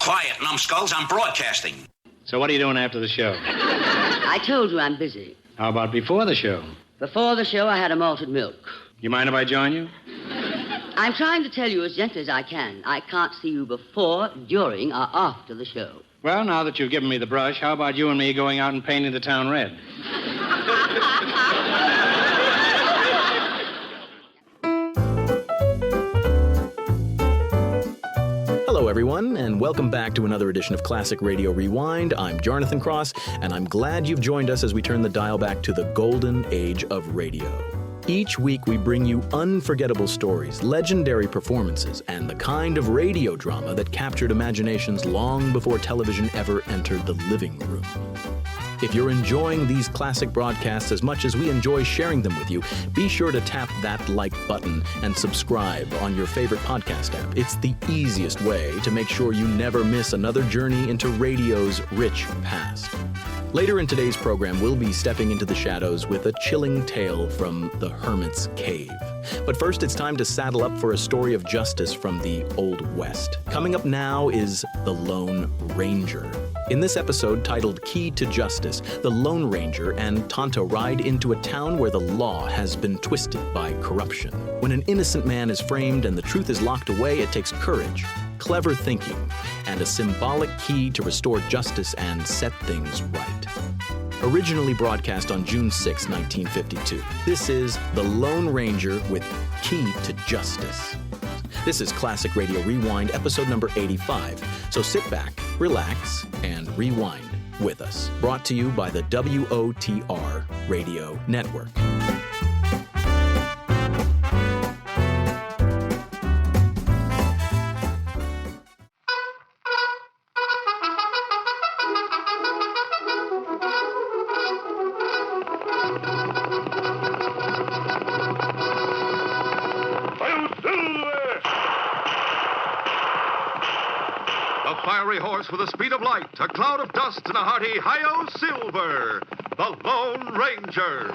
Quiet, numbskulls, I'm broadcasting. So what are you doing after the show? I told you I'm busy. How about before the show? Before the show, I had a malted milk. You mind if I join you? I'm trying to tell you as gently as I can. I can't see you before, during, or after the show. Well, now that you've given me the brush, how about you and me going out and painting the town red? Hello, everyone, and welcome back to another edition of Classic Radio Rewind. I'm Jonathan Cross, and I'm glad you've joined us as we turn the dial back to the golden age of radio. Each week, we bring you unforgettable stories, legendary performances, and the kind of radio drama that captured imaginations long before television ever entered the living room. If you're enjoying these classic broadcasts as much as we enjoy sharing them with you, be sure to tap that like button and subscribe on your favorite podcast app. It's the easiest way to make sure you never miss another journey into radio's rich past. Later in today's program, we'll be stepping into the shadows with a chilling tale from the Hermit's cave. But first, it's time to saddle up for a story of justice from the Old West. Coming up now is the Lone Ranger. In this episode, titled Key to Justice, the Lone Ranger and Tonto ride into a town where the law has been twisted by corruption. When an innocent man is framed and the truth is locked away, it takes courage, clever thinking, and a symbolic key to restore justice and set things right. Originally broadcast on June 6, 1952, this is The Lone Ranger with Key to Justice. This is Classic Radio Rewind, episode number 85. So sit back, relax, and rewind with us. Brought to you by the WOTR Radio Network. Horse with the speed of light, a cloud of dust, and a hearty hi-yo silver, the Lone Ranger.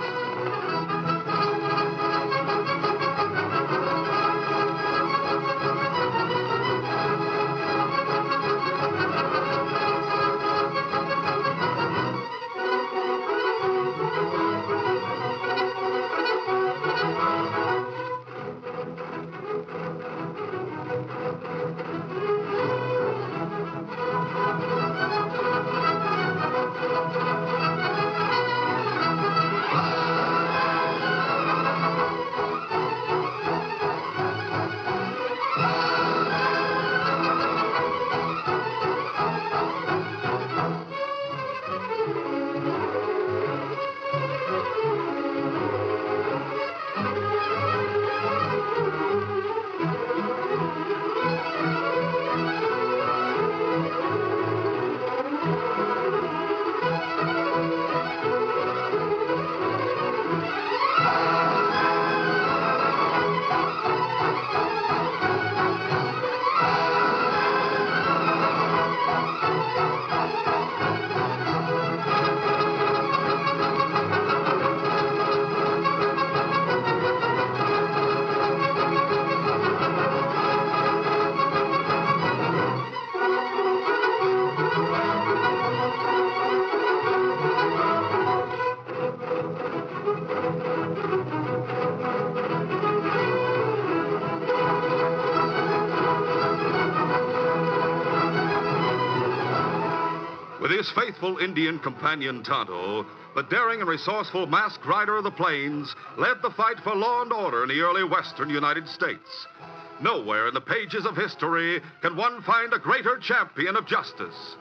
With his faithful Indian companion Tonto, the daring and resourceful masked rider of the plains led the fight for law and order in the early western United States. Nowhere in the pages of history can one find a greater champion of justice.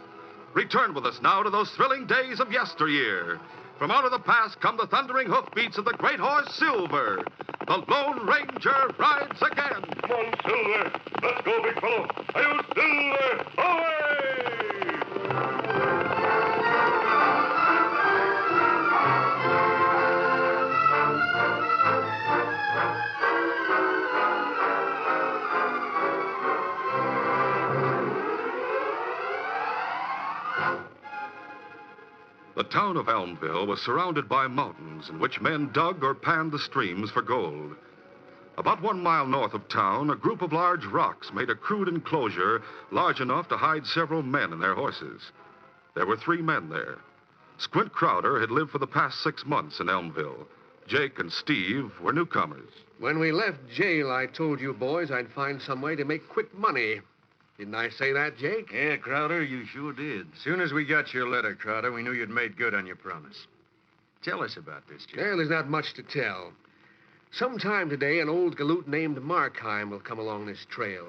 Return with us now to those thrilling days of yesteryear. From out of the past come the thundering hoofbeats of the great horse Silver. The Lone Ranger rides again. Come on, Silver. Let's go, big fellow. Are you Silver? Away! The town of Elmville was surrounded by mountains in which men dug or panned the streams for gold. About 1 mile north of town, a group of large rocks made a crude enclosure large enough to hide several men and their horses. There were 3 men there. Squint Crowder had lived for the past 6 months in Elmville. Jake and Steve were newcomers. When we left jail, I told you boys I'd find some way to make quick money. Didn't I say that, Jake? Yeah, Crowder, you sure did. As soon as we got your letter, Crowder, we knew you'd made good on your promise. Tell us about this, Jake. Well, there's not much to tell. Sometime today, an old galoot named Markheim will come along this trail.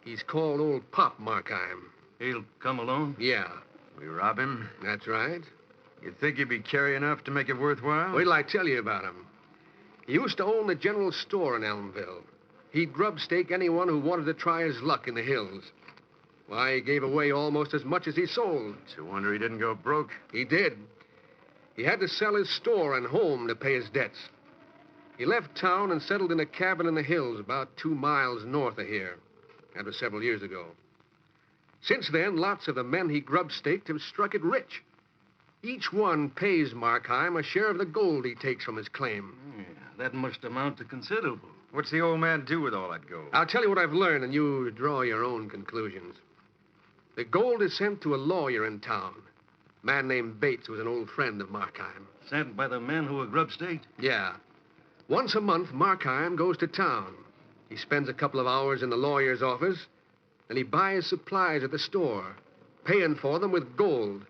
He's called Old Pop Markheim. He'll come alone? Yeah. We rob him? That's right. You think he'd be carry enough to make it worthwhile? Wait till I tell you about him. He used to own the general store in Elmville. He'd grub stake anyone who wanted to try his luck in the hills. Why, he gave away almost as much as he sold. It's a wonder he didn't go broke. He did. He had to sell his store and home to pay his debts. He left town and settled in a cabin in the hills about 2 miles north of here. That was several years ago. Since then, lots of the men he grub staked have struck it rich. Each one pays Markheim a share of the gold he takes from his claim. Yeah, that must amount to considerable. What's the old man do with all that gold? I'll tell you what I've learned, and you draw your own conclusions. The gold is sent to a lawyer in town. A man named Bates was an old friend of Markheim. Sent by the men who were grub staked? Yeah. Once a month, Markheim goes to town. He spends a couple of hours in the lawyer's office, and he buys supplies at the store, paying for them with gold.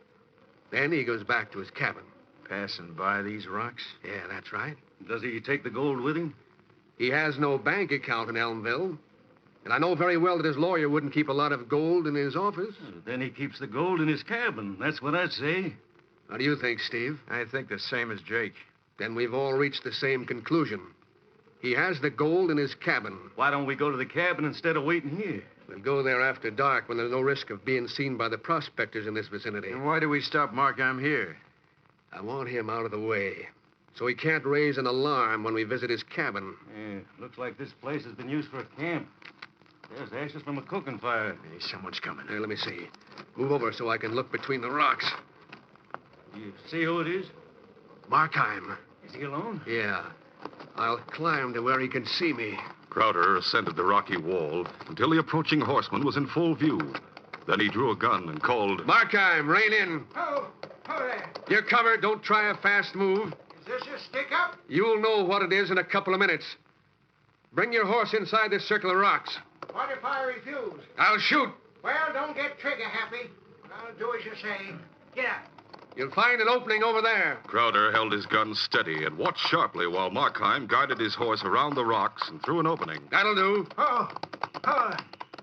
Then he goes back to his cabin. Passing by these rocks? Yeah, that's right. Does he take the gold with him? He has no bank account in Elmville. And I know very well that his lawyer wouldn't keep a lot of gold in his office. Then he keeps the gold in his cabin. That's what I'd say. What do you think, Steve? I think the same as Jake. Then we've all reached the same conclusion. He has the gold in his cabin. Why don't we go to the cabin instead of waiting here? We'll go there after dark when there's no risk of being seen by the prospectors in this vicinity. And why do we stop Markheim here? I want him out of the way, so he can't raise an alarm when we visit his cabin. Yeah, looks like this place has been used for a camp. There's ashes from a cooking fire. Hey, someone's coming. Here, let me see. Move over so I can look between the rocks. You see who it is? Markheim. Is he alone? Yeah. I'll climb to where he can see me. Crowder ascended the rocky wall until the approaching horseman was in full view. Then he drew a gun and called, Markheim, rein in. Oh there. You're covered. Don't try a fast move. Is this your stick-up? You'll know what it is in a couple of minutes. Bring your horse inside this circle of rocks. What if I refuse? I'll shoot. Well, don't get trigger-happy. I'll do as you say. Get up. You'll find an opening over there. Crowder held his gun steady and watched sharply while Markheim guided his horse around the rocks and through an opening. That'll do. Oh.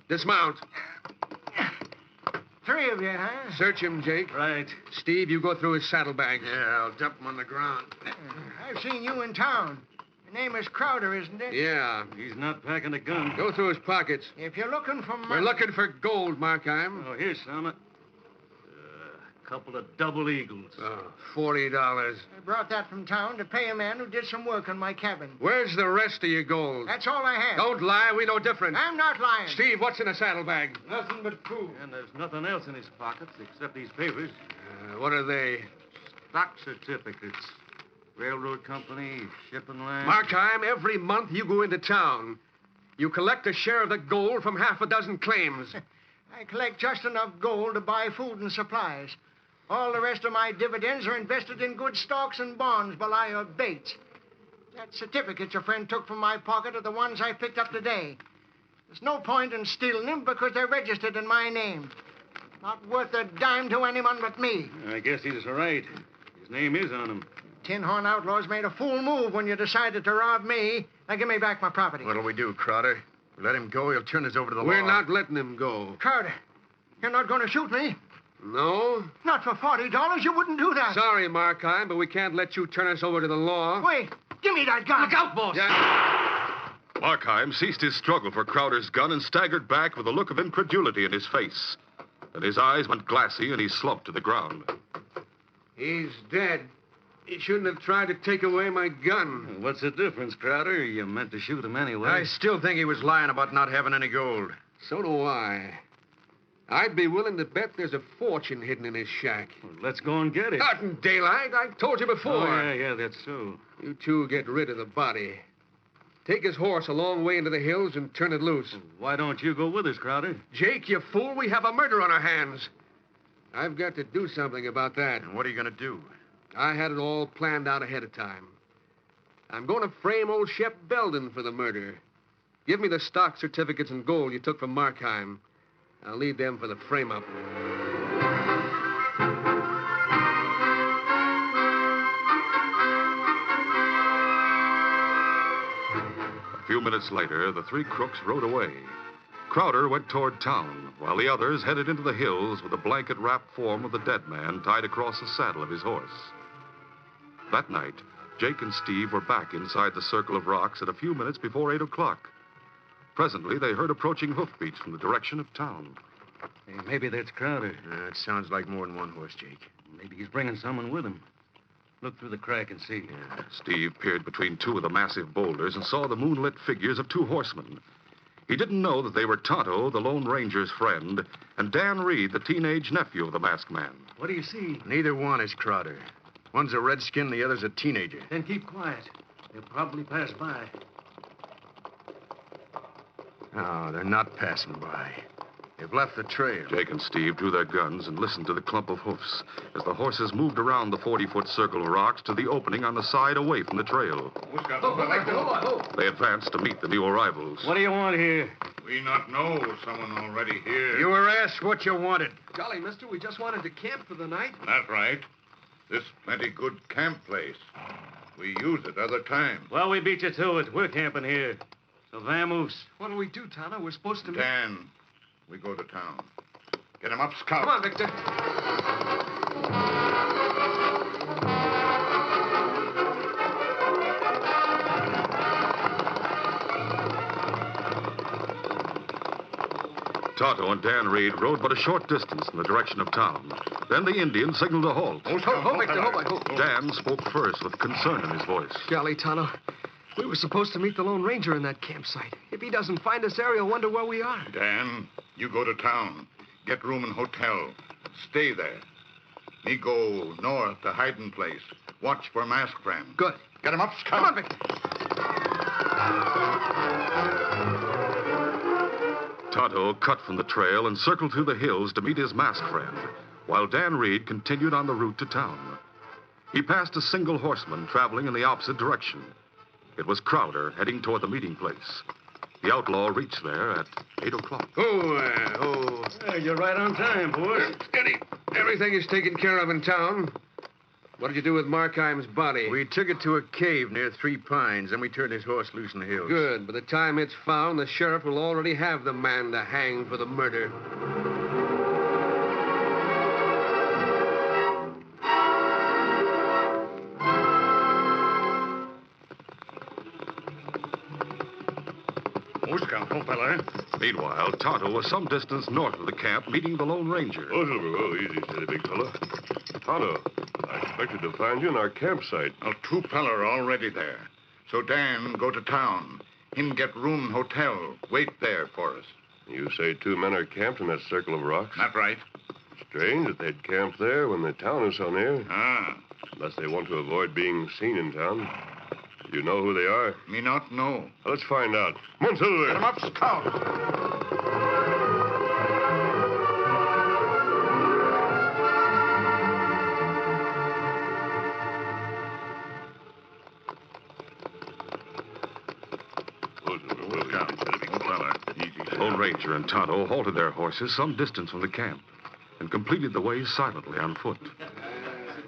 Dismount. 3 of you, huh? Search him, Jake. Right. Steve, you go through his saddlebags. Yeah, I'll dump him on the ground. I've seen you in town. Your name is Crowder, isn't it? Yeah. He's not packing a gun. Go through his pockets. If you're looking for money... We're looking for gold, Markheim. Oh, here's some. Couple of double eagles. $40. I brought that from town to pay a man who did some work on my cabin. Where's the rest of your gold? That's all I have. Don't lie. We know different. I'm not lying. Steve, what's in a saddlebag? Nothing but food. And there's nothing else in his pockets except these papers. What are they? Stock certificates. Railroad company, shipping line. Markheim, every month you go into town. You collect a share of the gold from half a dozen claims. I collect just enough gold to buy food and supplies. All the rest of my dividends are invested in good stocks and bonds by Bates. That certificate your friend took from my pocket are the ones I picked up today. There's no point in stealing them because they're registered in my name. Not worth a dime to anyone but me. I guess he's right. His name is on them. Tin Horn Outlaws made a fool move when you decided to rob me. Now give me back my property. What'll we do, Crowder? We let him go, he'll turn us over to the law. We're not letting him go. Crowder, you're not going to shoot me? No? Not for $40. You wouldn't do that. Sorry, Markheim, but we can't let you turn us over to the law. Wait. Give me that gun. Look out, boss. Yeah. Markheim ceased his struggle for Crowder's gun and staggered back with a look of incredulity in his face. Then his eyes went glassy and he slumped to the ground. He's dead. He shouldn't have tried to take away my gun. What's the difference, Crowder? You meant to shoot him anyway. I still think he was lying about not having any gold. So do I. I'd be willing to bet there's a fortune hidden in his shack. Well, let's go and get it. Not in daylight. I told you before. Oh, yeah, that's so. You two get rid of the body. Take his horse a long way into the hills and turn it loose. Why don't you go with us, Crowder? Jake, you fool, we have a murder on our hands. I've got to do something about that. And what are you going to do? I had it all planned out ahead of time. I'm going to frame old Shep Belden for the murder. Give me the stock certificates and gold you took from Markheim. I'll need them for the frame-up. A few minutes later, the three crooks rode away. Crowder went toward town, while the others headed into the hills with the blanket-wrapped form of the dead man tied across the saddle of his horse. That night, Jake and Steve were back inside the circle of rocks at a few minutes before 8 o'clock. Presently, they heard approaching hoofbeats from the direction of town. Hey, maybe that's Crowder. It sounds like more than one horse, Jake. Maybe he's bringing someone with him. Look through the crack and see. Yeah. Steve peered between two of the massive boulders and saw the moonlit figures of two horsemen. He didn't know that they were Tonto, the Lone Ranger's friend, and Dan Reed, the teenage nephew of the masked man. What do you see? Neither one is Crowder. One's a redskin, the other's a teenager. Then keep quiet. They'll probably pass by. No, they're not passing by. They've left the trail. Jake and Steve drew their guns and listened to the clump of hoofs as the horses moved around the 40-foot circle of rocks to the opening on the side away from the trail. They advanced to meet the new arrivals. What do you want here? We not know someone already here. You were asked what you wanted. Golly, mister, we just wanted to camp for the night. That's right. This plenty good camp place. We use it other times. Well, we beat you to it. We're camping here. So vamoose. What'll we do, Tonto? We're supposed to meet... Dan, we go to town. Get him up, Scout. Come on, Victor. Tonto and Dan Reed rode but a short distance in the direction of town. Then the Indian signaled a halt. Ho, Victor, ho. Dan spoke first with concern in his voice. Golly, Tonto. We were supposed to meet the Lone Ranger in that campsite. If he doesn't find us there, he'll wonder where we are. Dan, you go to town. Get room in hotel. Stay there. Me go north to hiding place. Watch for masked friend. Good. Get him up, Scout. Come on, Victor. Tonto cut from the trail and circled through the hills to meet his masked friend, while Dan Reed continued on the route to town. He passed a single horseman traveling in the opposite direction. It was Crowder heading toward the meeting place. The outlaw reached there at 8 o'clock. You're right on time, boy. Steady. Everything is taken care of in town. What did you do with Markheim's body? We took it to a cave near Three Pines, and we turned his horse loose in the hills. Good. By the time it's found, the sheriff will already have the man to hang for the murder. Meanwhile, Tonto was some distance north of the camp, meeting the Lone Ranger. Oh, easy, steady, big fella. Tonto, I expected to find you in our campsite. Two feller already there. So Dan, go to town. Him get room hotel. Wait there for us. You say two men are camped in that circle of rocks? Not right. Strange that they'd camp there when the town is so near. Unless they want to avoid being seen in town. You know who they are? Me not know. Let's find out. Come on, Silver. Get him up, Scout. Lone Ranger and Tonto halted their horses some distance from the camp and completed the way silently on foot.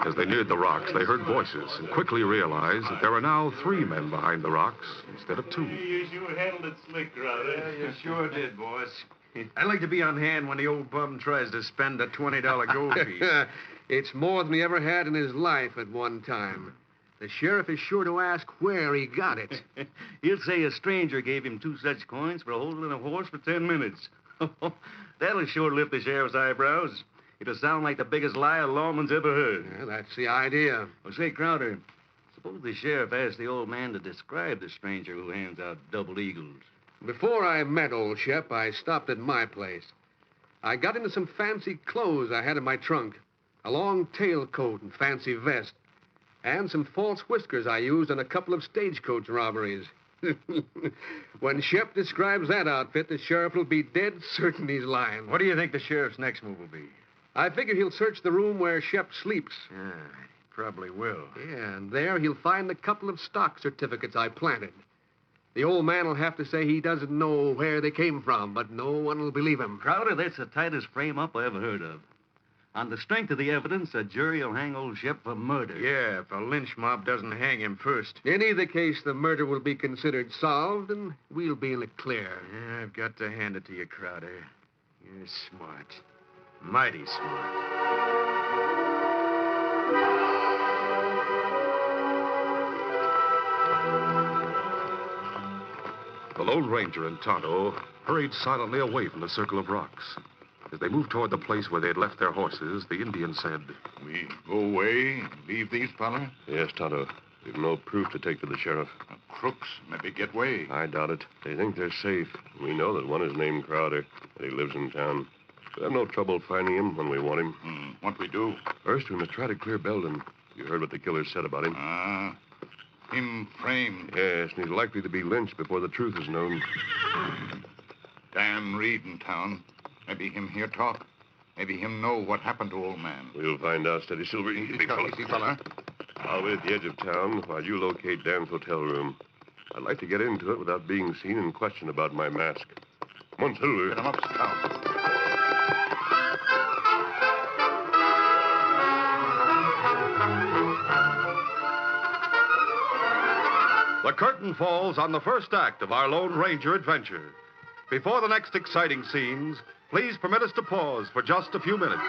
As they neared the rocks, they heard voices and quickly realized that there were now 3 men behind the rocks instead of 2. You sure handled it slick, Crowder. Yeah, you sure did, boss. I'd like to be on hand when the old bum tries to spend a $20 gold piece. It's more than he ever had in his life at one time. The sheriff is sure to ask where he got it. He'll say a stranger gave him 2 such coins for holding a horse for 10 minutes. That'll sure lift the sheriff's eyebrows. It'll sound like the biggest lie a lawman's ever heard. Yeah, that's the idea. Well, say, Crowder, suppose the sheriff asked the old man to describe the stranger who hands out double eagles. Before I met old Shep, I stopped at my place. I got into some fancy clothes I had in my trunk. A long tailcoat and fancy vest. And some false whiskers I used on a couple of stagecoach robberies. When Shep describes that outfit, the sheriff will be dead certain he's lying. What do you think the sheriff's next move will be? I figure he'll search the room where Shep sleeps. Yeah, probably will. Yeah, and there he'll find a couple of stock certificates I planted. The old man will have to say he doesn't know where they came from, but no one will believe him. Crowder, that's the tightest frame-up I ever heard of. On the strength of the evidence, a jury will hang old Shep for murder. Yeah, if a lynch mob doesn't hang him first. In either case, the murder will be considered solved, and we'll be in the clear. Yeah, I've got to hand it to you, Crowder. You're smart. Mighty smart. The Lone Ranger and Tonto hurried silently away from the circle of rocks. As they moved toward the place where they had left their horses, the Indian said, We go away and leave these fellas? Yes, Tonto. We've no proof to take to the sheriff. Crooks maybe get away. I doubt it. They think they're safe. We know that one is named Crowder, and he lives in town. We'll have no trouble finding him when we want him. What we do? First, we must try to clear Belden. You heard what the killer said about him. Him framed. Yes, and he's likely to be lynched before the truth is known. Dan Reed in town. Maybe him hear talk. Maybe him know what happened to old man. We'll find out, Steady Silver. Easy, fella. I'll wait at the edge of town while you locate Dan's hotel room. I'd like to get into it without being seen and questioned about my mask. Come on, Silver. Get him up, Scout. The curtain falls on the first act of our Lone Ranger adventure. Before the next exciting scenes, please permit us to pause for just a few minutes.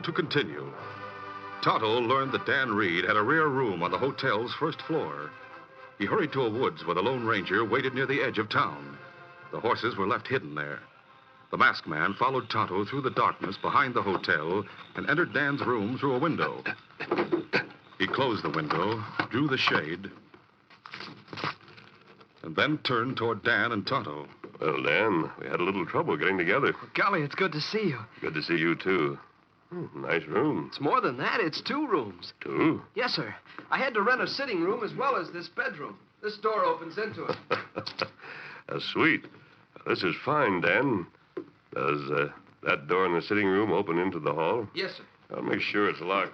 To continue. Tonto learned that Dan Reed had a rear room on the hotel's first floor. He hurried to a woods where the Lone Ranger waited near the edge of town. The horses were left hidden there. The masked man followed Tonto through the darkness behind the hotel and entered Dan's room through a window. He closed the window, drew the shade, and then turned toward Dan and Tonto. Well, Dan, we had a little trouble getting together. Golly, it's good to see you. Good to see you, too. Nice room. It's more than that. It's 2 rooms. 2? Yes, sir. I had to rent a sitting room as well as this bedroom. This door opens into it. That's sweet. This is fine, Dan. Does that door in the sitting room open into the hall? Yes, sir. I'll make sure it's locked.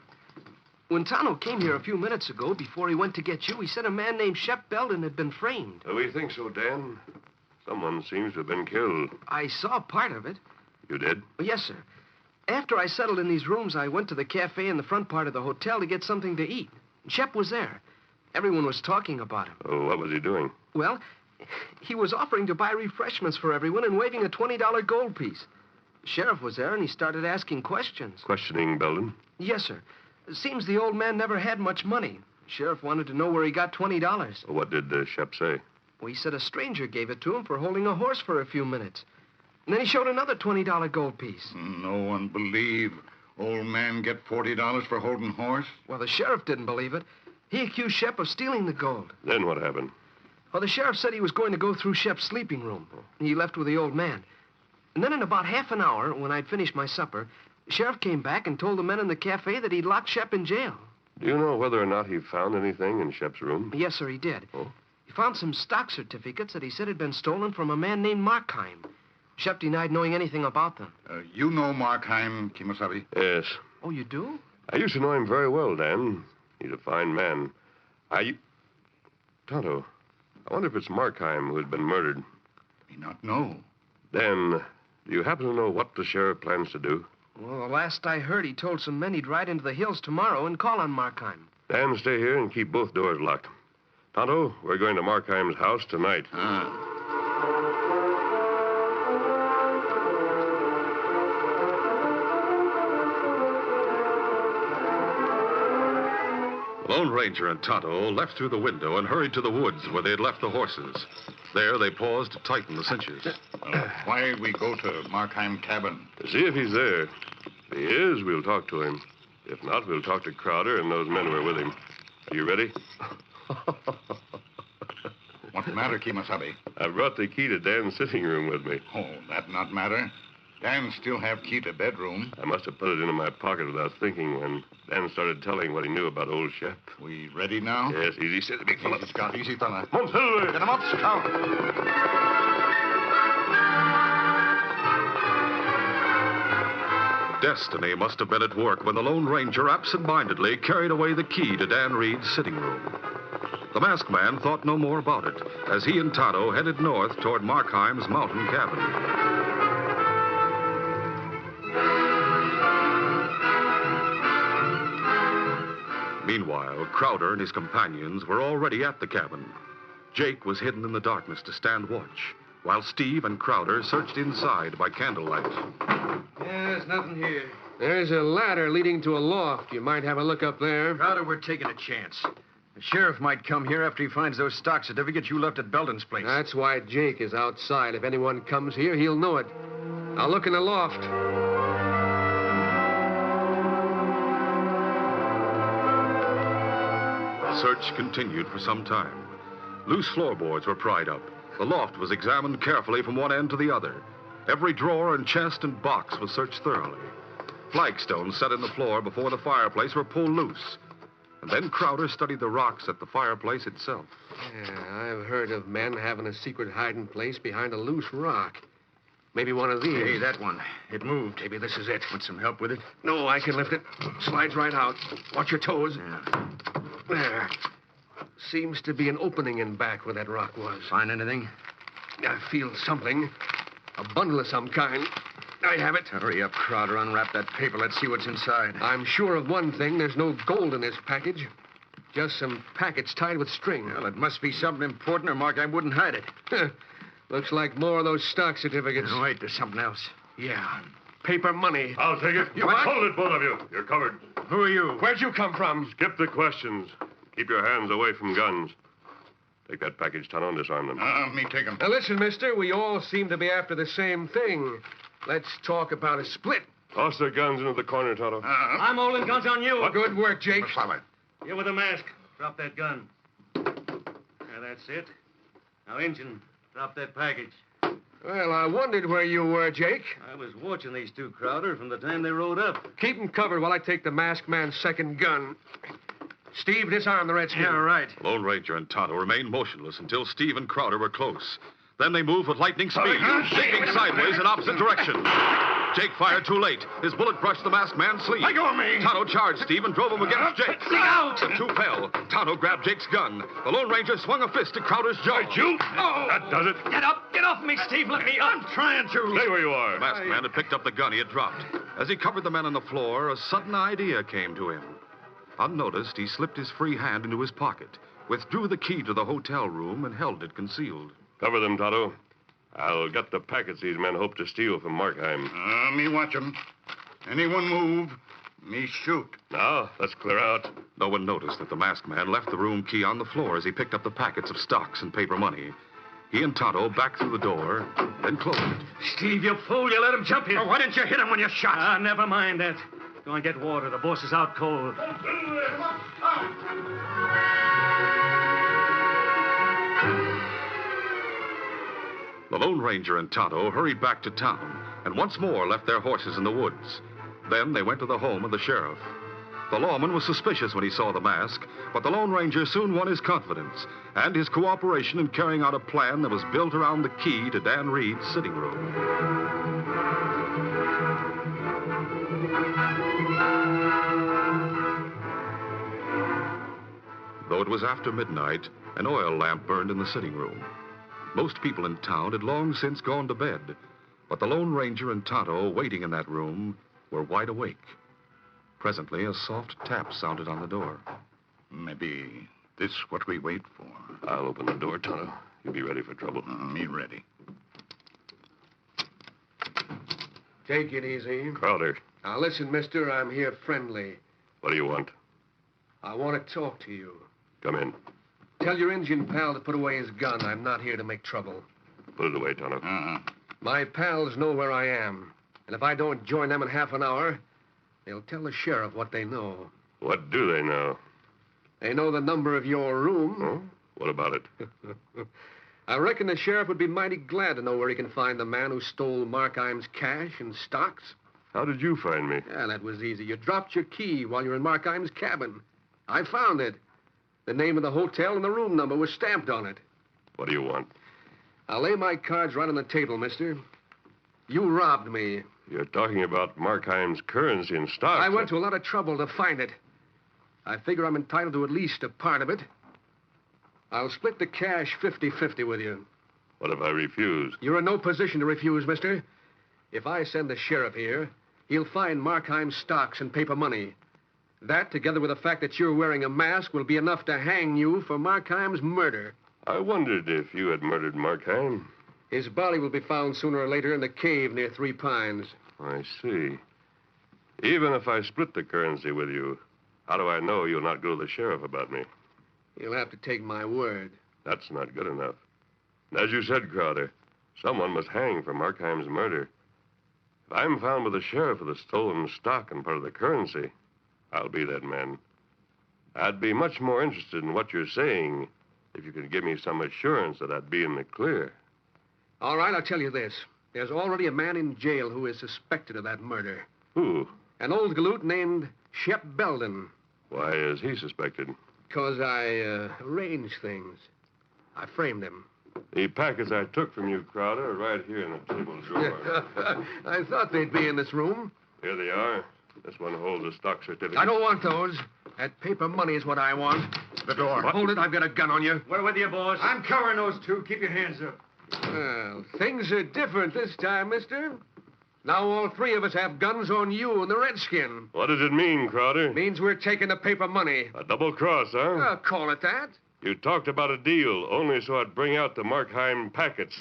When Tonto came here a few minutes ago, before he went to get you, he said a man named Shep Belden had been framed. We think so, Dan. Someone seems to have been killed. I saw part of it. You did? Yes, sir. After I settled in these rooms, I went to the cafe in the front part of the hotel to get something to eat. Shep was there. Everyone was talking about him. Oh, what was he doing? Well, he was offering to buy refreshments for everyone and waving a $20 gold piece. The sheriff was there, and he started asking questions. Questioning Belden? Yes, sir. It seems the old man never had much money. The sheriff wanted to know where he got $20. What did Shep say? Well, he said a stranger gave it to him for holding a horse for a few minutes. And then he showed another $20 gold piece. No one believe old man get $40 for holding horse? Well, the sheriff didn't believe it. He accused Shep of stealing the gold. Then what happened? Well, the sheriff said he was going to go through Shep's sleeping room. He left with the old man. And then in about half an hour, when I'd finished my supper, the sheriff came back and told the men in the cafe that he'd locked Shep in jail. Do you know whether or not he found anything in Shep's room? Yes, sir, he did. Oh? He found some stock certificates that he said had been stolen from a man named Markheim. Shep denied knowing anything about them. You know Markheim, Kimosabe? Yes. Oh, you do? I used to know him very well, Dan. He's a fine man. Tonto, I wonder if it's Markheim who had been murdered. Me not know. Dan, do you happen to know what the sheriff plans to do? Well, the last I heard, he told some men he'd ride into the hills tomorrow and call on Markheim. Dan, stay here and keep both doors locked. Tonto, we're going to Markheim's house tonight. The Lone Ranger and Tonto left through the window and hurried to the woods where they had left the horses. There, they paused to tighten the cinches. Why we go to Markheim cabin? To see if he's there. If he is, we'll talk to him. If not, we'll talk to Crowder and those men who are with him. Are you ready? What matter, Kimasabi? I brought the key to Dan's sitting room with me. Oh, that not matter. Dan still have key to bedroom. I must have put it into my pocket without thinking when Dan started telling what he knew about old Shep. We ready now? Yes, easy, steady, big fella. Easy, Scout, easy, fella. Monsilver! Get him up, Scout. Destiny must have been at work when the Lone Ranger absent-mindedly carried away the key to Dan Reed's sitting room. The masked man thought no more about it as he and Tonto headed north toward Markheim's mountain cabin. Meanwhile, Crowder and his companions were already at the cabin. Jake was hidden in the darkness to stand watch, while Steve and Crowder searched inside by candlelight. There's nothing here. There's a ladder leading to a loft. You might have a look up there. Crowder, we're taking a chance. The sheriff might come here after he finds those stock certificates you left at Belton's place. That's why Jake is outside. If anyone comes here, he'll know it. I'll look in the loft. The search continued for some time. Loose floorboards were pried up. The loft was examined carefully from one end to the other. Every drawer and chest and box was searched thoroughly. Flagstones set in the floor before the fireplace were pulled loose. And then Crowder studied the rocks at the fireplace itself. Yeah, I've heard of men having a secret hiding place behind a loose rock. Maybe one of these. Hey, that one. It moved. Maybe this is it. Want some help with it? No, I can lift it. Slides right out. Watch your toes. Yeah. There. Seems to be an opening in back where that rock was. Find anything? I feel something. A bundle of some kind. I have it. Hurry up, Crowder. Unwrap that paper. Let's see what's inside. I'm sure of one thing. There's no gold in this package. Just some packets tied with string. Well, it must be something important or Mark, I wouldn't hide it. Looks like more of those stock certificates. No, wait, there's something else. Yeah. Paper money. I'll take it. You what? Hold it, both of you. You're covered. Who are you? Where'd you come from? Skip the questions. Keep your hands away from guns. Take that package, Tonto, and disarm them. Me take him. Now, listen, mister. We all seem to be after the same thing. Let's talk about a split. Toss their guns into the corner, Tonto. I'm holding guns on you. Good work, Jake. You with the mask. Drop that gun. Now, that's it. Now, Injun, drop that package. Well, I wondered where you were, Jake. I was watching these two, Crowder, from the time they rode up. Keep them covered while I take the masked man's second gun. Steve, disarm the redskin. Yeah, right. Lone Ranger and Tonto remained motionless until Steve and Crowder were close. Then they moved with lightning speed, shaping sideways in opposite directions. Jake fired too late. His bullet brushed the masked man's sleeve. Let go of me! Tonto charged Steve and drove him against Jake. Get out! The two fell. Tonto grabbed Jake's gun. The Lone Ranger swung a fist at Crowder's jaw. You? Oh. That does it. Get up! Get off me, Steve! Let me up! I'm trying to. Stay where you are. The masked man had picked up the gun he had dropped. As he covered the men on the floor, a sudden idea came to him. Unnoticed, he slipped his free hand into his pocket, withdrew the key to the hotel room, and held it concealed. Cover them, Tonto. I'll get the packets these men hope to steal from Markheim. Me watch 'em. Anyone move, me shoot. Now, let's clear out. No one noticed that the masked man left the room key on the floor as he picked up the packets of stocks and paper money. He and Tonto backed through the door, then closed it. Steve, you fool. You let him jump in. Oh, why didn't you hit him when you shot? Never mind that. Go and get water. The boss is out cold. The Lone Ranger and Tonto hurried back to town and once more left their horses in the woods. Then they went to the home of the sheriff. The lawman was suspicious when he saw the mask, but the Lone Ranger soon won his confidence and his cooperation in carrying out a plan that was built around the key to Dan Reed's sitting room. Though Though it was after midnight, an oil lamp burned in the sitting room. Most people in town had long since gone to bed, but the Lone Ranger and Tonto, waiting in that room, were wide awake. Presently, a soft tap sounded on the door. Maybe this what we wait for. I'll open the door, Tonto. You be ready for trouble. Me ready. Take it easy. Crowder. Now, listen, mister, I'm here friendly. What do you want? I want to talk to you. Come in. Tell your Indian pal to put away his gun. I'm not here to make trouble. Put it away, Tonto. My pals know where I am. And if I don't join them in half an hour, they'll tell the sheriff what they know. What do they know? They know the number of your room. Oh? What about it? I reckon the sheriff would be mighty glad to know where he can find the man who stole Markheim's cash and stocks. How did you find me? Yeah, that was easy. You dropped your key while you were in Markheim's cabin. I found it. The name of the hotel and the room number was stamped on it. What do you want? I'll lay my cards right on the table, mister. You robbed me. You're talking about Markheim's currency and stocks. I went to a lot of trouble to find it. I figure I'm entitled to at least a part of it. I'll split the cash 50-50 with you. What if I refuse? You're in no position to refuse, mister. If I send the sheriff here, he'll find Markheim's stocks and paper money. That, together with the fact that you're wearing a mask, will be enough to hang you for Markheim's murder. I wondered if you had murdered Markheim. His body will be found sooner or later in the cave near Three Pines. I see. Even if I split the currency with you, how do I know you'll not go to the sheriff about me? You'll have to take my word. That's not good enough. And as you said, Crowder, someone must hang for Markheim's murder. If I'm found with the sheriff with the stolen stock and part of the currency, I'll be that man. I'd be much more interested in what you're saying if you could give me some assurance that I'd be in the clear. All right, I'll tell you this. There's already a man in jail who is suspected of that murder. Who? An old galoot named Shep Belden. Why is he suspected? Because I arranged things. I framed him. The packets I took from you, Crowder, are right here in the table drawer. I thought they'd be in this room. Here they are. This one holds a stock certificate. I don't want those. That paper money is what I want. The door. Hold it. I've got a gun on you. We're with you, boss. I'm covering those two. Keep your hands up. Well, things are different this time, mister. Now all three of us have guns on you and the redskin. What does it mean, Crowder? Means we're taking the paper money. A double cross, huh? Call it that. You talked about a deal only so I'd bring out the Markheim packets.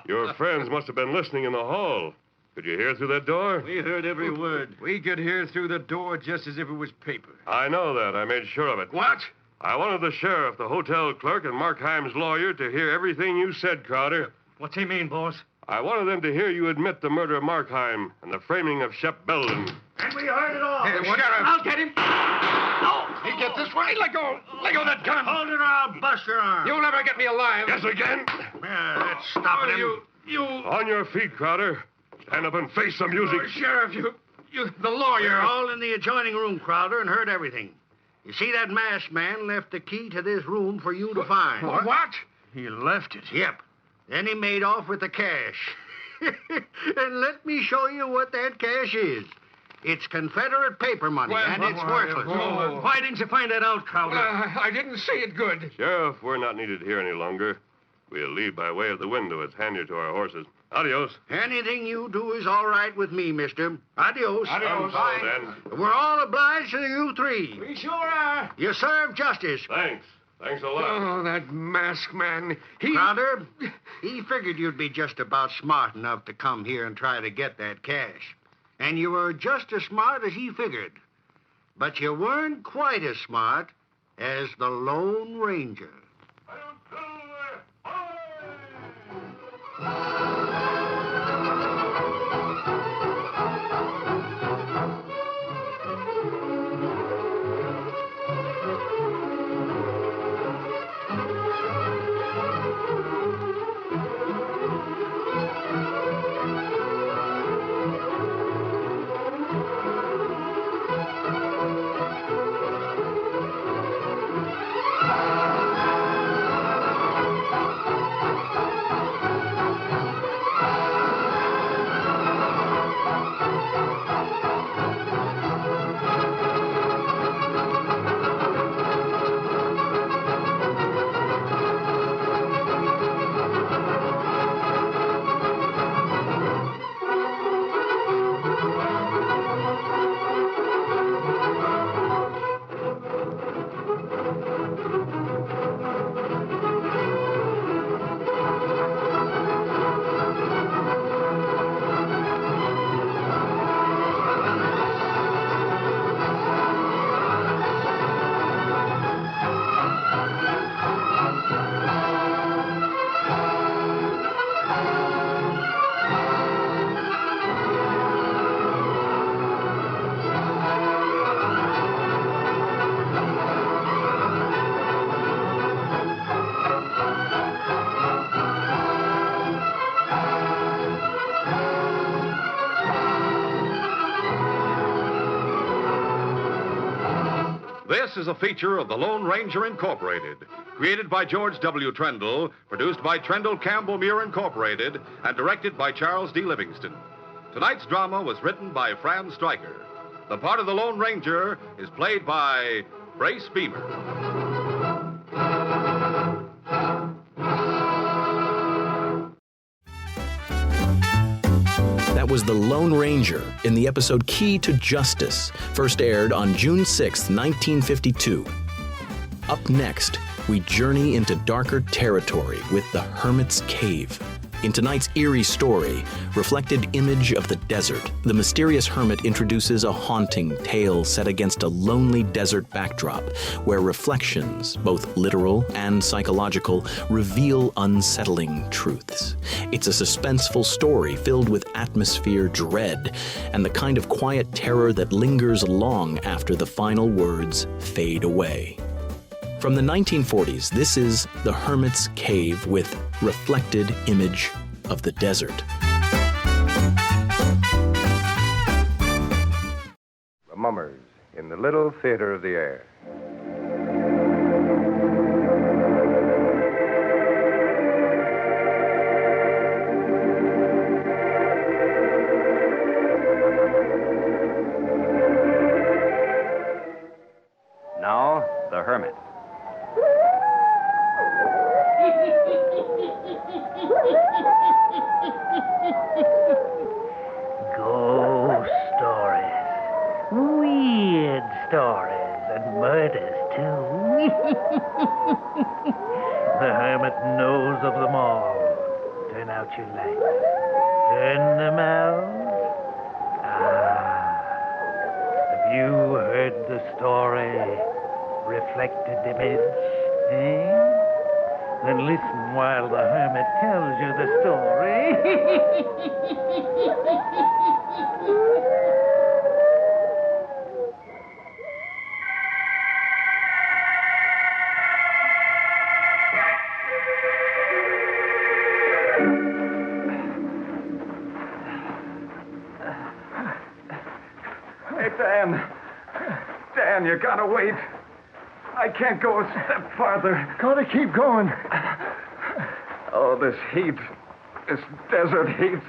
Your friends must have been listening in the hall. Could you hear through that door? We heard every word. We could hear through the door just as if it was paper. I know that. I made sure of it. What? I wanted the sheriff, the hotel clerk, and Markheim's lawyer to hear everything you said, Crowder. What's he mean, boss? I wanted them to hear you admit the murder of Markheim and the framing of Shep Belden. And we heard it all. Hey, Sheriff. I'll get him. No. He get this way. Let go. Let go of that gun. Hold it or I'll bust your arm. You'll never get me alive. Yes, again. Yeah, that's stopping him. On your feet, Crowder. Stand up and face the music. Sheriff, the lawyer. You're all in the adjoining room, Crowder, and heard everything. You see, that masked man left the key to this room for you to find. What? He left it. Yep. Then he made off with the cash. And let me show you what that cash is. It's Confederate paper money, and it's worthless. Why didn't you find that out, Crowder? I didn't see it good. Sheriff, we're not needed here any longer. We'll leave by way of the window. It's handy to our horses. Adios. Anything you do is all right with me, mister. Adios. So then. We're all obliged to you three. We sure are. You serve justice. Thanks. Thanks a lot. Oh, that masked man. Crowder, he figured you'd be just about smart enough to come here and try to get that cash. And you were just as smart as he figured. But you weren't quite as smart as the Lone Ranger. This is a feature of the Lone Ranger Incorporated, created by George W. Trendle, produced by Trendle Campbell Muir Incorporated, and directed by Charles D. Livingston. Tonight's drama was written by Fran Stryker. The part of the Lone Ranger is played by Brace Beamer. That was The Lone Ranger in the episode Key to Justice, first aired on June 6, 1952. Up next, we journey into darker territory with the Hermit's Cave. In tonight's eerie story, Reflected Image of the Desert, the mysterious hermit introduces a haunting tale set against a lonely desert backdrop where reflections, both literal and psychological, reveal unsettling truths. It's a suspenseful story filled with atmosphere, dread, and the kind of quiet terror that lingers long after the final words fade away. From the 1940s, this is The Hermit's Cave with Reflected Image of the Desert. The Mummers in the Little Theater of the Air. Now, The Hermit. Ghost stories, weird stories, and murders, too. The hermit knows of them all. Turn out your lights. Turn them out. Have you heard the story, Reflected Image? Eh? Then listen while the hermit tells you the story. Hey, Dan. Dan, you gotta wait. I can't go a step farther. Gotta keep going. Oh, this heat. This desert heat.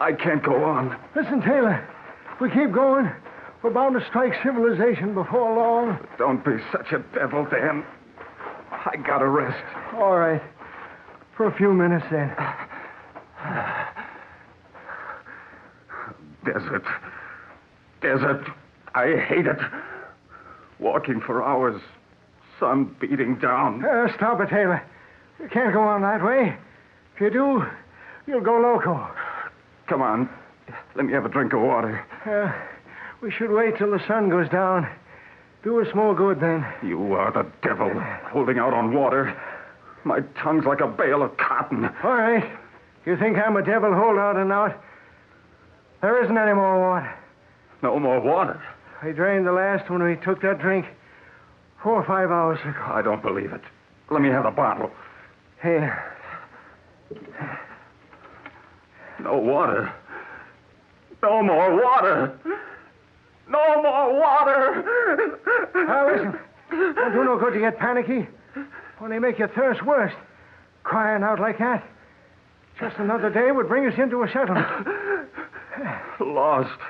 I can't go on. Listen, Taylor. If we keep going, we're bound to strike civilization before long. Don't be such a devil, Dan. I gotta rest. All right. For a few minutes, then. Desert. Desert. I hate it. Walking for hours, sun beating down. Stop it, Taylor. You can't go on that way. If you do, you'll go loco. Come on. Let me have a drink of water. We should wait till the sun goes down. Do us more good then. You are the devil, holding out on water. My tongue's like a bale of cotton. All right. You think I'm a devil holdout or not? There isn't any more water. No more water? I drained the last when we took that drink 4 or 5 hours ago. I don't believe it. Let me have the bottle. Here. No water. No more water. No more water. Now, listen. Don't do no good to get panicky. Only make your thirst worse. Crying out like that. Just another day would bring us into a settlement. Lost.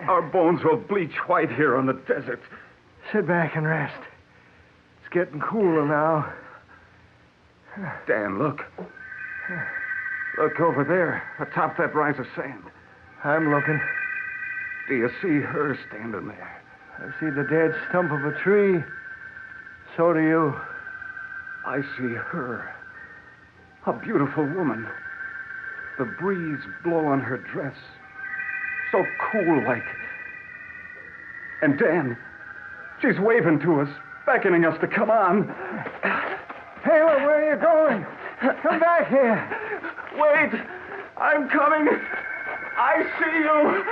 Our bones will bleach white here on the desert. Sit back and rest. It's getting cooler now. Dan, look. Look over there, atop that rise of sand. I'm looking. Do you see her standing there? I see the dead stump of a tree. So do you. I see her. A beautiful woman. The breeze blow on her dress. So cool-like. And Dan, she's waving to us, beckoning us to come on. Taylor, where are you going? Come back here. Wait. I'm coming. I see you.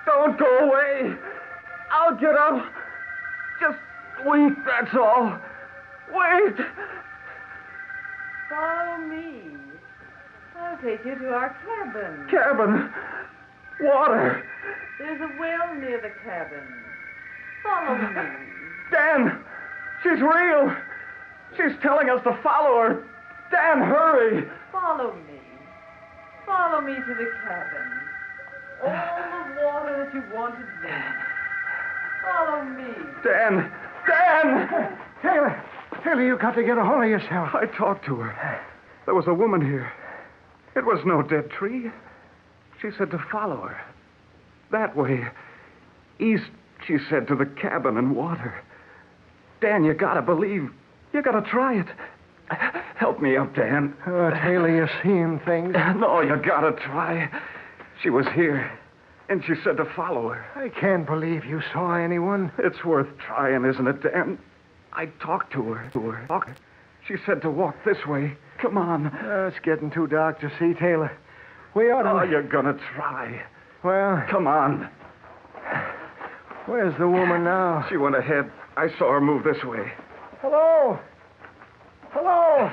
Don't go away. I'll get up. Just wait, that's all. Wait. Follow me. I'll take you to our cabin. Cabin? Water! There's a well near the cabin. Follow me. Dan! She's real! She's telling us to follow her! Dan, hurry! Follow me. Follow me to the cabin. All the water that you want to drink. Follow me. Dan! Dan! Taylor, you got to get a hold of yourself. I talked to her. There was a woman here. It was no dead tree. She said to follow her. That way. East, she said, to the cabin and water. Dan, you gotta believe. You gotta try it. Help me up, Dan. Oh, Taylor, you're seeing things. No, you gotta try. She was here, and she said to follow her. I can't believe you saw anyone. It's worth trying, isn't it, Dan? I talked to her. She said to walk this way. Come on. It's getting too dark to see, Taylor. We ought to... Oh, you're gonna try. Well... Come on. Where's the woman now? She went ahead. I saw her move this way. Hello? Hello?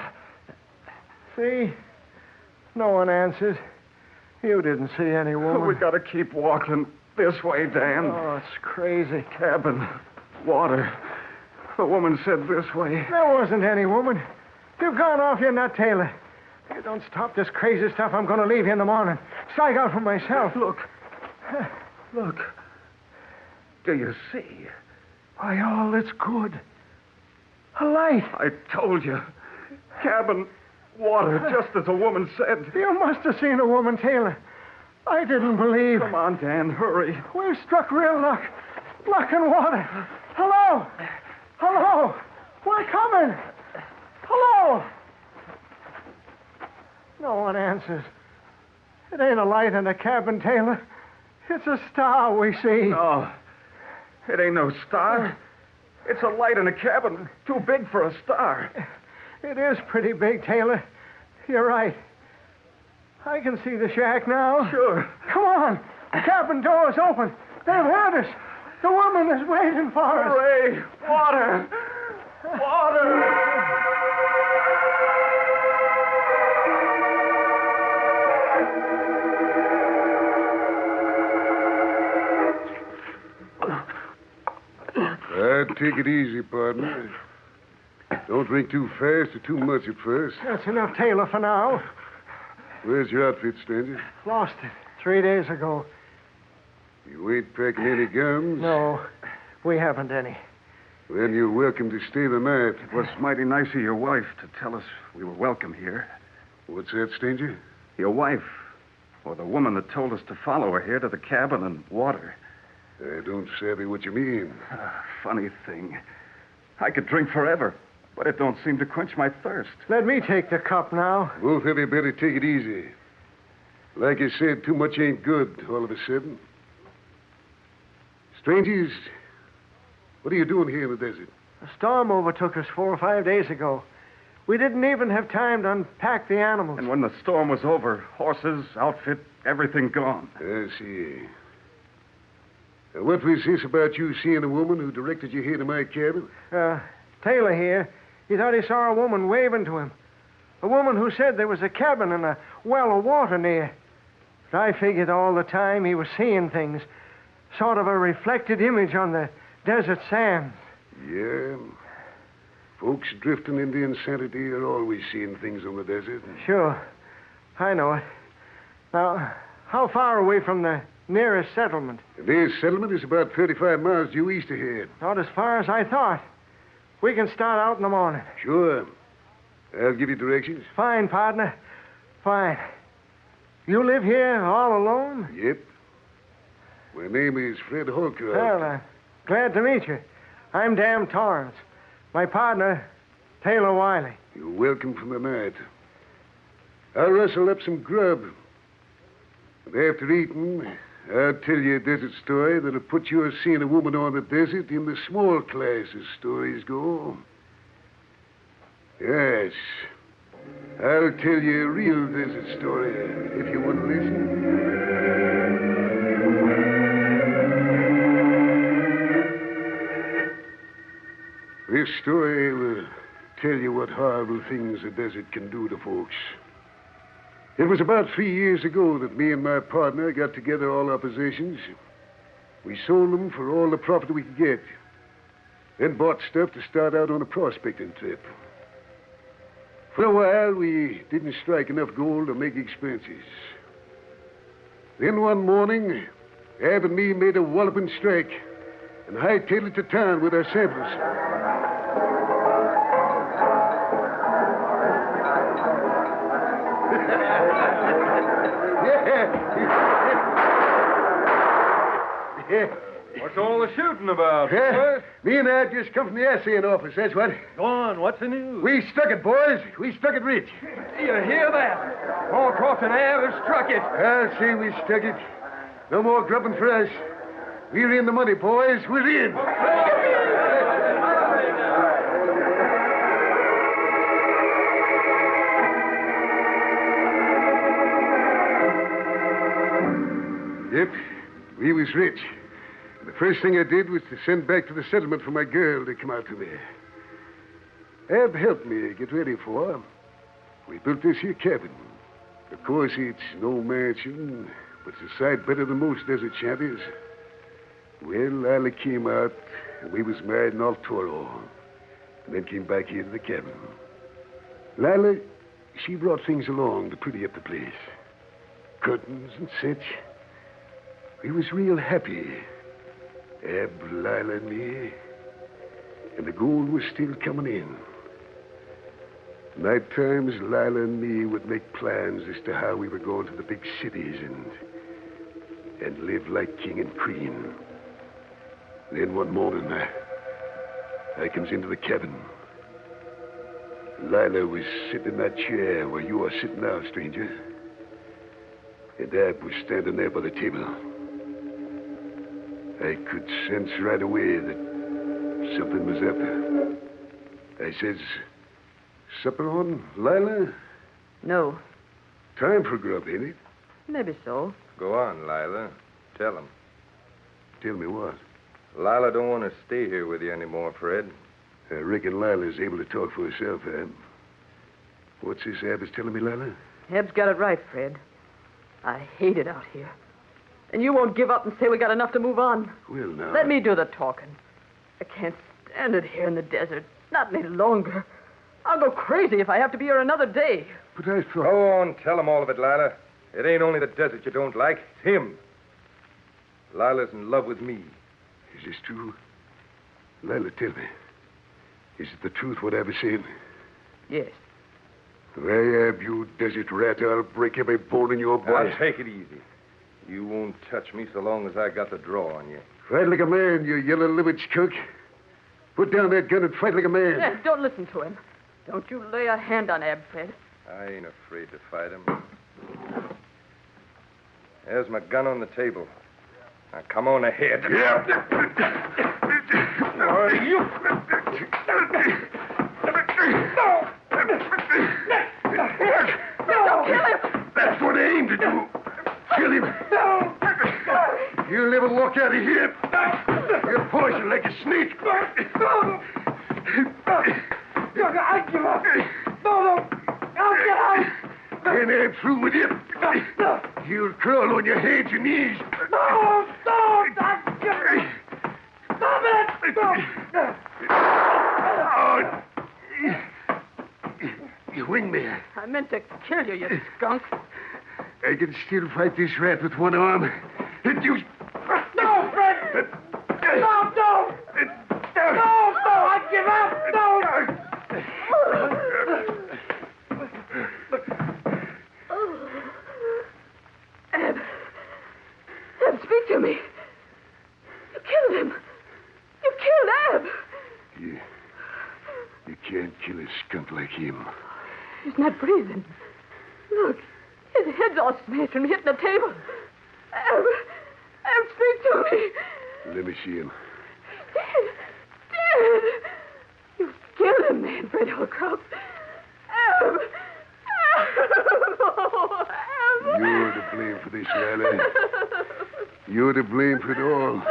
See? No one answered. You didn't see any woman. We gotta keep walking this way, Dan. Oh, it's crazy. Cabin. Water. The woman said this way. There wasn't any woman. You've gone off your nut, Taylor. If you don't stop this crazy stuff, I'm going to leave you in the morning. Strike out for myself. Look. Look. Do you see? Why, all that's good. A light. I told you. Cabin, water, just as the woman said. You must have seen a woman, Taylor. I didn't believe. Come on, Dan, hurry. We've struck real luck. Luck and water. Hello? Hello? We're coming. Hello? No one answers. It ain't a light in the cabin, Taylor. It's a star we see. No. It ain't no star. It's a light in a cabin too big for a star. It is pretty big, Taylor. You're right. I can see the shack now. Sure. Come on. The cabin door's open. They've heard us. The woman is waiting for us. Hooray! Water! Water! Take it easy, partner. Don't drink too fast or too much at first. That's enough, Taylor, for now. Where's your outfit, stranger? Lost it 3 days ago. You ain't packing any guns? No, we haven't any. Then you're welcome to stay the night. It was mighty nice of your wife to tell us we were welcome here. What's that, stranger? Your wife, or the woman that told us to follow her here to the cabin and water. I don't savvy what you mean. Funny thing. I could drink forever, but it don't seem to quench my thirst. Let me take the cup now. Both of you better take it easy. Like I said, too much ain't good all of a sudden. Strangers, what are you doing here in the desert? A storm overtook us 4 or 5 days ago. We didn't even have time to unpack the animals. And when the storm was over, horses, outfit, everything gone. I see. Now, what was this about you seeing a woman who directed you here to my cabin? Taylor here. He thought he saw a woman waving to him. A woman who said there was a cabin and a well of water near. But I figured all the time he was seeing things. Sort of a reflected image on the desert sands. Yeah. Folks drifting into insanity are always seeing things on the desert. Sure. I know it. Now, how far away from the nearest settlement? This settlement is about 35 miles due east ahead. Not as far as I thought. We can start out in the morning. Sure. I'll give you directions. Fine, partner. Fine. You live here all alone? Yep. My name is Fred Holcroft. Well, glad to meet you. I'm Dan Torrance. My partner, Taylor Wiley. You're welcome for the night. I'll rustle up some grub. And after eating, I'll tell you a desert story that'll put your seeing a woman on the desert in the small class as stories go. Yes. I'll tell you a real desert story if you want to listen. This story will tell you what horrible things the desert can do to folks. It was about 3 years ago that me and my partner got together all our possessions. We sold them for all the profit we could get. Then bought stuff to start out on a prospecting trip. For a while, we didn't strike enough gold to make expenses. Then one morning, Ab and me made a walloping strike and hightailed it to town with our samples. Yeah. What's all the shooting about? Me and Ab just come from the assaying office, that's what. Go on, what's the news? We stuck it, boys. We stuck it rich. Do you hear that? Paul Croft and Ab have struck it. I'll say we stuck it. No more grubbing for us. We're in the money, boys. We're in. Yep, we was rich. The first thing I did was to send back to the settlement for my girl to come out to me. Ab helped me get ready for her. We built this here cabin. Of course, it's no mansion, but it's a sight better than most desert shanties. Well, Lila came out, and we was married in El Toro, and then came back here to the cabin. Lila, she brought things along to pretty up the place. Curtains and such. We was real happy. Ab, Lila, and me. And the gold was still coming in. Night times, Lila and me would make plans as to how we were going to the big cities and live like king and queen. Then one morning, I comes into the cabin. Lila was sitting in that chair where you are sitting now, stranger. And Ab was standing there by the table. I could sense right away that something was up. I says, supper on, Lila? No. Time for grub, ain't it? Maybe so. Go on, Lila. Tell him. Tell me what? Lila don't want to stay here with you anymore, Fred. I reckon Lila's able to talk for herself, Ab. What's this Ab is telling me, Lila? Eb's got it right, Fred. I hate it out here. And you won't give up and say we got enough to move on. Well, now... Let me do the talking. I can't stand it here in the desert. Not any longer. I'll go crazy if I have to be here another day. But I thought... Go on, tell him all of it, Lila. It ain't only the desert you don't like. It's him. Lila's in love with me. Is this true? Lila, tell me. Is it the truth what Ab is saying? Yes. Why, Ab, you desert rat, I'll break every bone in your body. Now, take it easy. You won't touch me so long as I got the draw on you. Fight like a man, you yellow-livered skunk. Put down that gun and fight like a man. Yeah, don't listen to him. Don't you lay a hand on Ab, Fred. I ain't afraid to fight him. There's my gun on the table. Now, come on ahead. Yeah. You... No, kill him! That's what I aim to do. Kill him. No! You'll never walk out of here. You're poisoned like a snake. I give up. No. I'll get out. And I'm through with you. You'll crawl on your hands and knees. No! Stop it! You winged me. I meant to kill you, you skunk. I can still fight this rat with one arm. And you... No, Fred! No! I give up! No! Ab, speak to me. You killed him. You killed Ab. You can't kill a skunk like him. He's not breathing. Look, his head's all smashed from hitting the table. Ab, speak to me. Let me see him. Dead. You killed him, man, Fred Holcroft. Ab. Oh, Ab. You're to blame for this, Lila. You're to blame for it all.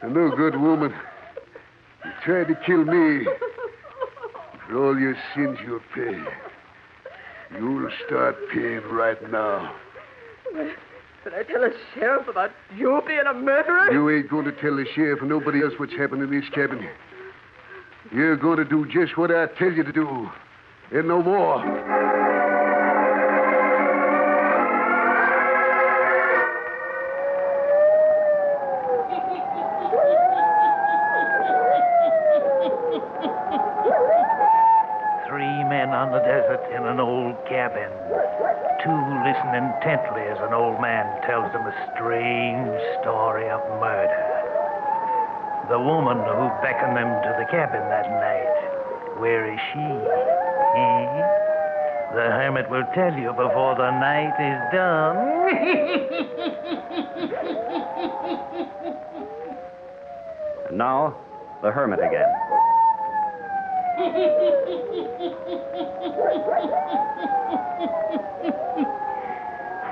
A no good woman. You tried to kill me. For all your sins, you'll pay. You'll start paying right now. But I tell the sheriff about you being a murderer? You ain't going to tell the sheriff or nobody else what's happened in this cabin. You're going to do just what I tell you to do. And no more. 3 men on the desert in an old cabin. 2 listen intently as an old man tells them a strange story of murder. The woman who beckoned them to the cabin that night, where is she? The hermit will tell you before the night is done. And now, the hermit again.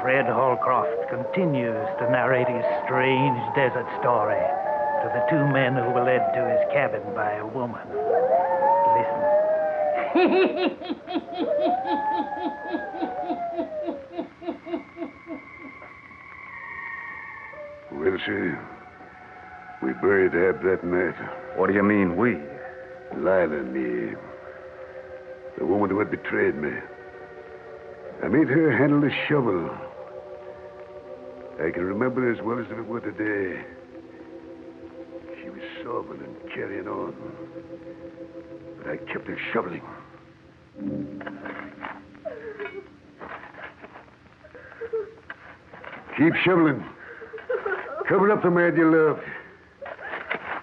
Fred Holcroft continues to narrate his strange desert story to the 2 men who were led to his cabin by a woman. Listen. Well, sir, we buried Ab that night. What do you mean, we? Lila and me. The woman who had betrayed me. I made her handle the shovel. I can remember as well as if it were today. She was sobbing and carrying on. But I kept her shoveling. Keep shoveling. Cover up the man you loved.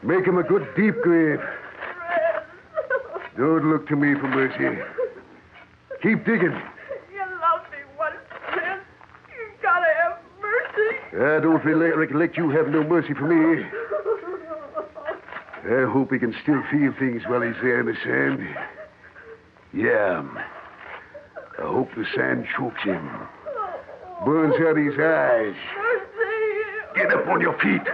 Make him a good deep grave. Don't look to me for mercy. Keep digging. You loved me once, Fred. You gotta have mercy. I don't recollect you have no mercy for me. I hope he can still feel things while he's there in the sand. Yeah. I hope the sand chokes him. Burns out his eyes. Get up on your feet.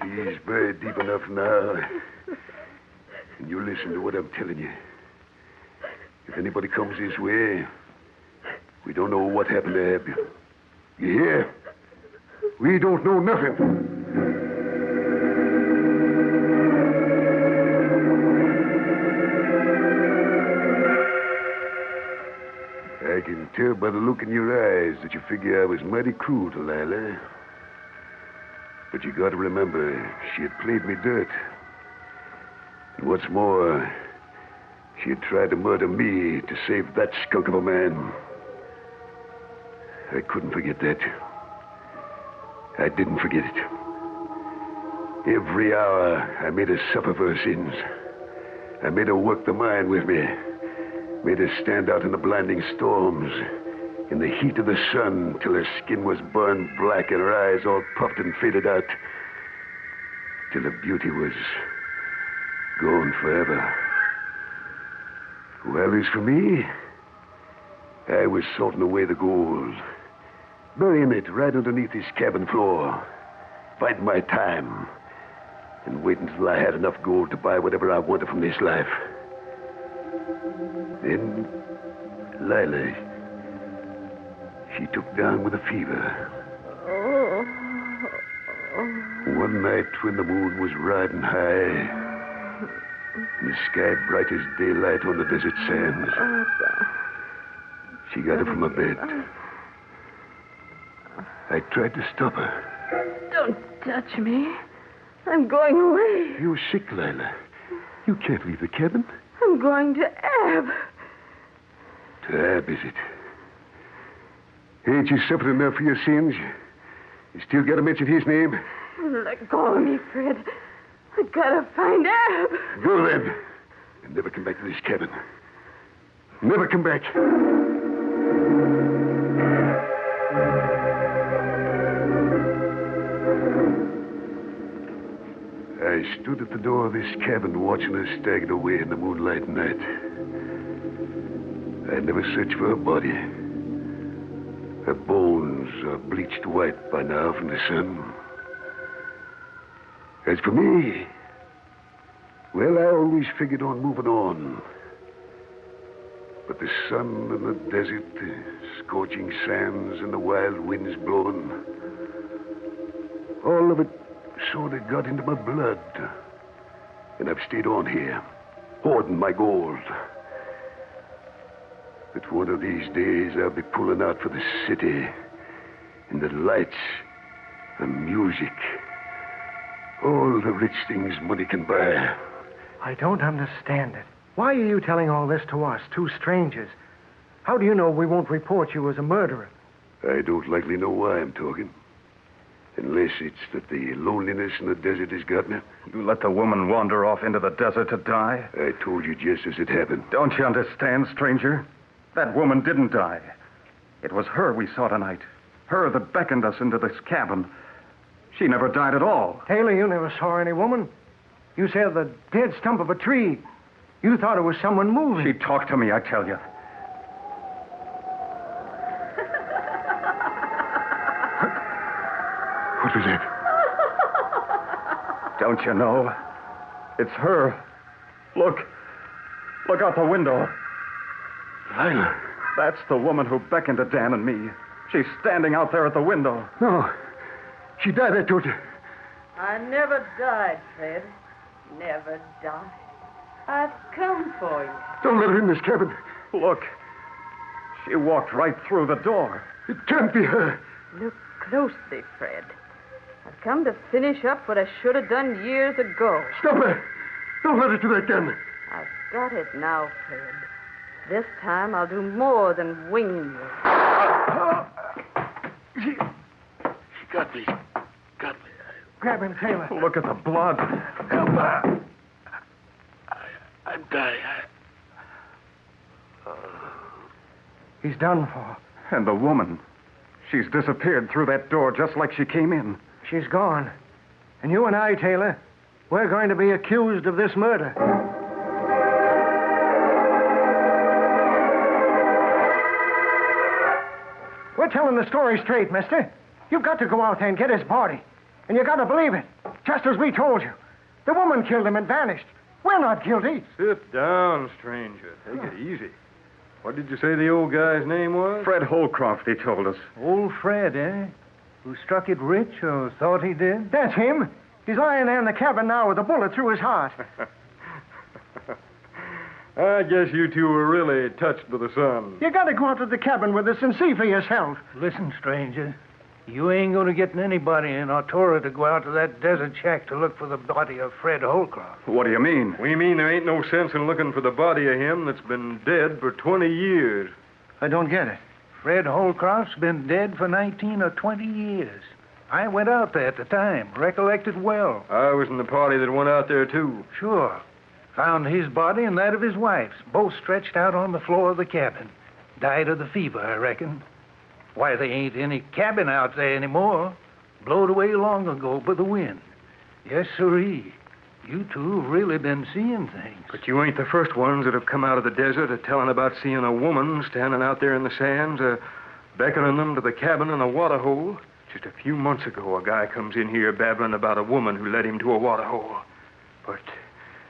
He's buried deep enough now. And you listen to what I'm telling you. If anybody comes this way, we don't know what happened to Ab. You hear? We don't know nothing. I can tell by the look in your eyes that you figure I was mighty cruel to Lila. But you got to remember, she had played me dirt. And what's more, she had tried to murder me to save that skunk of a man. I couldn't forget that. I didn't forget it. Every hour, I made her suffer for her sins. I made her work the mine with me. Made her stand out in the blinding storms, in the heat of the sun, till her skin was burned black and her eyes all puffed and faded out, till her beauty was gone forever. Well, as for me, I was sorting away the gold, burying it right underneath his cabin floor, biding my time, and waiting till I had enough gold to buy whatever I wanted from this life. Then, Lila, she took down with a fever. One night when the moon was riding high, and the sky bright as daylight on the desert sands, she got up from her bed. I tried to stop her. Don't touch me. I'm going away. You're sick, Lila. You can't leave the cabin. I'm going to Ab. To Ab, is it? Ain't you suffered enough for your sins? You still got to mention his name? Let go of me, Fred. I gotta find Ab. Go then. And never come back to this cabin. Never come back. I stood at the door of this cabin watching her stagger away in the moonlight night. I never searched for her body. Her bones are bleached white by now from the sun. As for me, well, I always figured on moving on. But the sun and the desert, the scorching sands and the wild winds blowing, all of it sort of got into my blood. And I've stayed on here, hoarding my gold. But one of these days I'll be pulling out for the city, and the lights, the music, all the rich things money can buy. I don't understand it. Why are you telling all this to us, two strangers? How do you know we won't report you as a murderer? I don't likely know why I'm talking. Unless it's that the loneliness in the desert has got me. You let the woman wander off into the desert to die? I told you just as it happened. Don't you understand, stranger? That woman didn't die. It was her we saw tonight. Her that beckoned us into this cabin. She never died at all. Taylor, you never saw any woman. You said the dead stump of a tree. You thought it was someone moving. She talked to me, I tell you. What was that? Don't you know? It's her. Look. Look out the window. Lila. That's the woman who beckoned to Dan and me. She's standing out there at the window. No. She died, I told you. I never died, Fred. Never died. I've come for you. Don't let her in this cabin. Look. She walked right through the door. It can't be her. Look closely, Fred. I've come to finish up what I should have done years ago. Stop her. Don't let her do that again. I've got it now, Fred. This time I'll do more than wing you. She got me. Got me. Grab him, Taylor. Look at the blood. Help her. I'm dying. He's done for. And the woman. She's disappeared through that door just like she came in. She's gone. And you and I, Taylor, we're going to be accused of this murder. We're telling the story straight, mister. You've got to go out there and get his body. And you got to believe it, just as we told you. The woman killed him and vanished. We're not guilty. Sit down, stranger. Take it easy. What did you say the old guy's name was? Fred Holcroft, he told us. Old Fred, eh? Who struck it rich or thought he did? That's him. He's lying there in the cabin now with a bullet through his heart. I guess you two were really touched by the sun. You got to go out to the cabin with us and see for yourself. Listen, stranger. You ain't going to get anybody in Artura to go out to that desert shack to look for the body of Fred Holcroft. What do you mean? We mean there ain't no sense in looking for the body of him that's been dead for 20 years. I don't get it. Fred Holcroft's been dead for 19 or 20 years. I went out there at the time, recollect it well. I was in the party that went out there, too. Sure. Found his body and that of his wife's, both stretched out on the floor of the cabin. Died of the fever, I reckon. Why, there ain't any cabin out there anymore. Blowed away long ago by the wind. Yes, sirree. You two have really been seeing things. But you ain't the first ones that have come out of the desert telling about seeing a woman standing out there in the sands, beckoning them to the cabin in a water hole. Just a few months ago, a guy comes in here babbling about a woman who led him to a water hole. But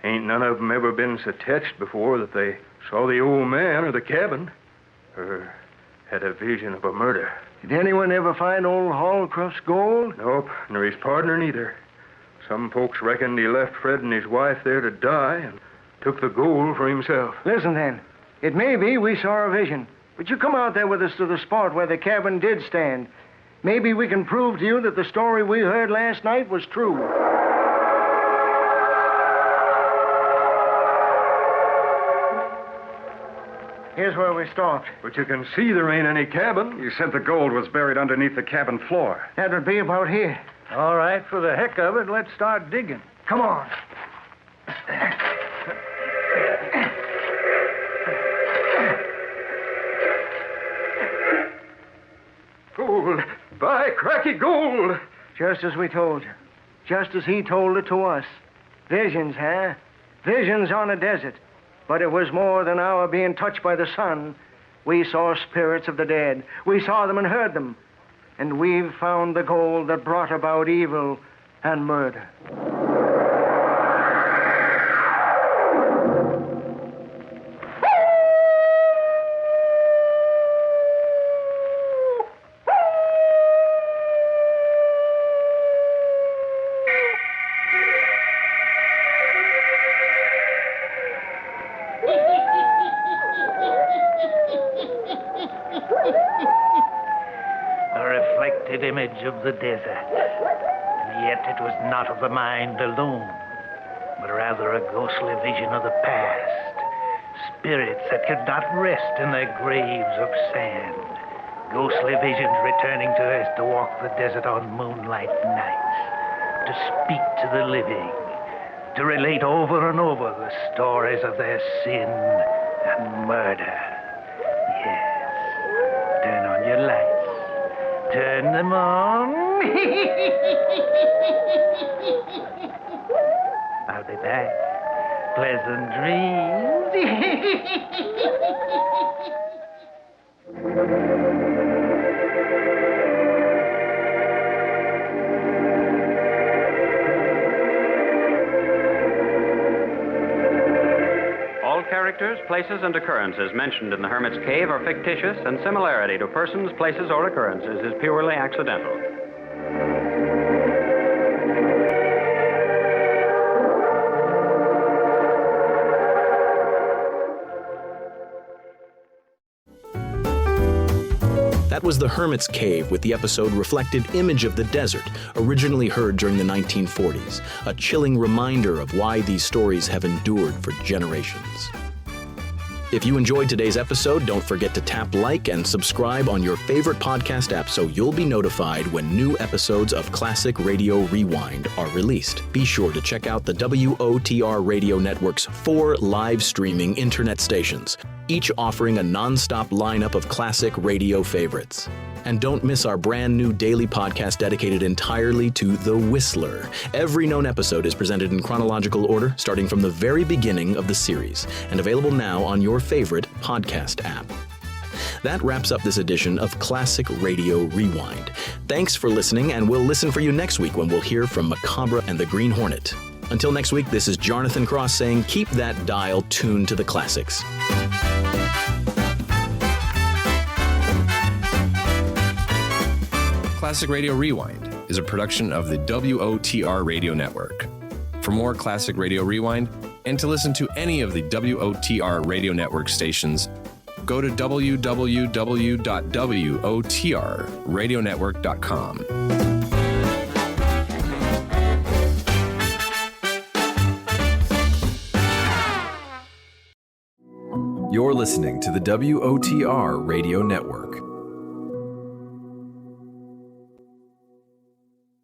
ain't none of them ever been so touched before that they saw the old man or the cabin, or had a vision of a murder. Did anyone ever find old Holcroft's gold? Nope, nor his partner neither. Some folks reckoned he left Fred and his wife there to die and took the gold for himself. Listen, then. It may be we saw a vision, but you come out there with us to the spot where the cabin did stand. Maybe we can prove to you that the story we heard last night was true. Here's where we stopped. But you can see there ain't any cabin. You said the gold was buried underneath the cabin floor. That would be about here. All right, for the heck of it, let's start digging. Come on. Gold. By cracky gold. Just as we told you. Just as he told it to us. Visions, huh? Visions on a desert. But it was more than our being touched by the sun. We saw spirits of the dead. We saw them and heard them. And we've found the gold that brought about evil and murder. A reflected image of the desert. And yet it was not of the mind alone, but rather a ghostly vision of the past. Spirits that could not rest in their graves of sand. Ghostly visions returning to earth to walk the desert on moonlight nights. To speak to the living. To relate over and over the stories of their sin and murder. Yes. Turn on your lights. Turn them on. I'll be back. Pleasant dreams. All characters, places, and occurrences mentioned in the Hermit's Cave are fictitious, and similarity to persons, places, or occurrences is purely accidental. That was The Hermit's Cave with the episode Reflected Image of the Desert, originally heard during the 1940s, a chilling reminder of why these stories have endured for generations. If you enjoyed today's episode, don't forget to tap like and subscribe on your favorite podcast app so you'll be notified when new episodes of Classic Radio Rewind are released. Be sure to check out the WOTR Radio Network's 4 live streaming internet stations, each offering a non-stop lineup of classic radio favorites. And don't miss our brand new daily podcast dedicated entirely to The Whistler. Every known episode is presented in chronological order, starting from the very beginning of the series, and available now on your favorite podcast app. That wraps up this edition of Classic Radio Rewind. Thanks for listening, and we'll listen for you next week when we'll hear from Macabre and the Green Hornet. Until next week, this is Jonathan Cross saying keep that dial tuned to the classics. Classic Radio Rewind is a production of the WOTR Radio Network. For more Classic Radio Rewind and to listen to any of the WOTR Radio Network stations, go to www.wotrradionetwork.com. You're listening to the WOTR Radio Network.